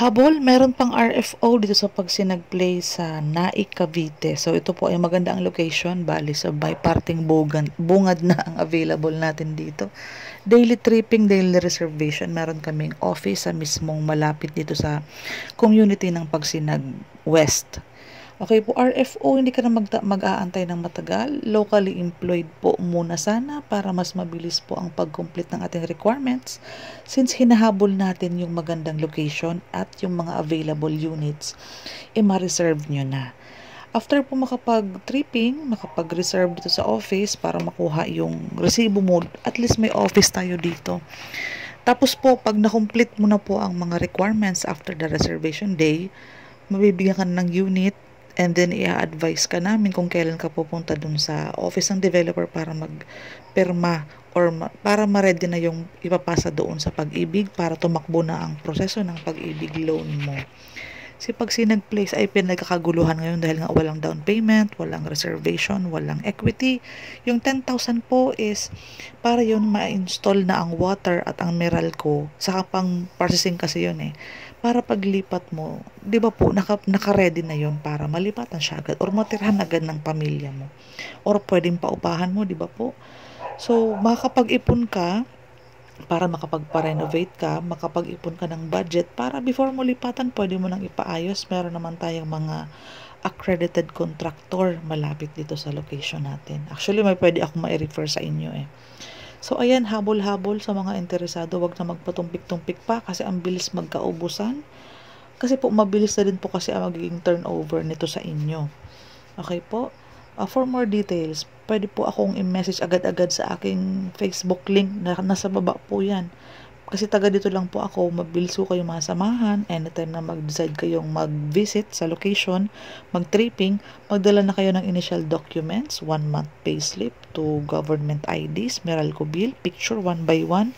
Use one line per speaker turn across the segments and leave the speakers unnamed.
Habol, meron pang RFO dito sa Pagsinag-Play sa Naik, Cavite. So ito po ay maganda ang location, bali sa by parting bungad na ang available natin dito. Daily tripping, daily reservation, meron kaming office sa mismong malapit dito sa community ng Pagsinag West. Okay po, RFO, hindi ka na mag-aantay ng matagal. Locally employed po muna sana para mas mabilis po ang pag-complete ng ating requirements since hinahabol natin yung magandang location at yung mga available units, ma-reserve nyo na. After po makapag-tripping, makapag-reserve dito sa office para makuha yung resibo mo, at least may office tayo dito. Tapos po, pag na-complete mo na po ang mga requirements after the reservation day, mabibigyan ka ng unit and then i-advise ka namin kung kailan ka pupunta dun sa office ng developer para mag-perma or para ma-ready na yung ipapasa doon sa Pag-ibig para tumakbo na ang proseso ng Pag-ibig loan mo. Si Pagsinag-Place ay pinagkakaguluhan ngayon dahil nga walang down payment, walang reservation, walang equity. Yung 10,000 po is para yun ma-install na ang water at ang Meralco. Saka pang processing kasi yun eh. Para paglipat mo, di ba po, naka-ready na yun para malipatan siya agad or matirhan agad ng pamilya mo. Or pwedeng paupahan mo, di ba po? So, makakapag-ipon ka para makapagpa-renovate ka, makapag-ipon ka ng budget para before mo lipatan, pwede mo nang ipaayos. Meron naman tayong mga accredited contractor malapit dito sa location natin. Actually, may pwede ako ma-refer sa inyo eh. So, ayan, habol-habol sa mga interesado. Wag na magpatumpik-tumpik pa kasi ang bilis magkaubusan. Kasi po, mabilis na din po kasi ang magiging turnover nito sa inyo. Okay po? For more details, pwede po akong i-message agad-agad sa aking Facebook link na nasa baba po yan. Kasi taga dito lang po ako, mabilis ko kayo masamahan. Anytime na mag-decide kayong mag-visit sa location, mag-tripping, magdala na kayo ng initial documents, 1 month payslip, to government IDs, Meralco bill, picture 1 by 1.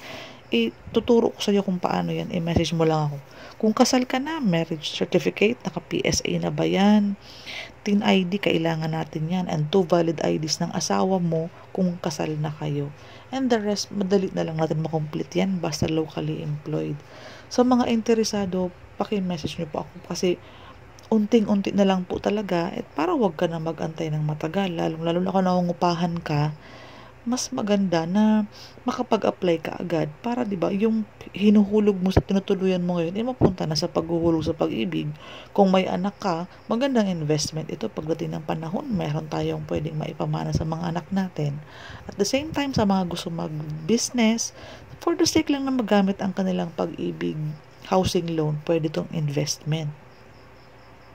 Tuturo ko sa iyo kung paano yan. I-message mo lang ako. Kung kasal ka na, marriage certificate, naka-PSA na ba yan? TIN ID, kailangan natin yan. And 2 valid IDs ng asawa mo kung kasal na kayo. And the rest, madali na lang natin makomplete yan basta locally employed. Sa mga interesado, paki-message nyo po ako kasi unting-unti na lang po talaga at para wag ka na mag-antay ng matagal. Lalo na kung nangungupahan ka, mas maganda na makapag-apply ka agad para 'di ba yung hinuhulog mo sa tinutuluyan mo ngayon mapunta na sa paghuhulog sa Pag-ibig. Kung may anak ka, magandang investment ito pagdating ng panahon. Meron tayong pwedeng maipamana sa mga anak natin. At the same time, sa mga gusto mag-business, for the sake lang na magamit ang kanilang Pag-ibig housing loan, pwede itong investment.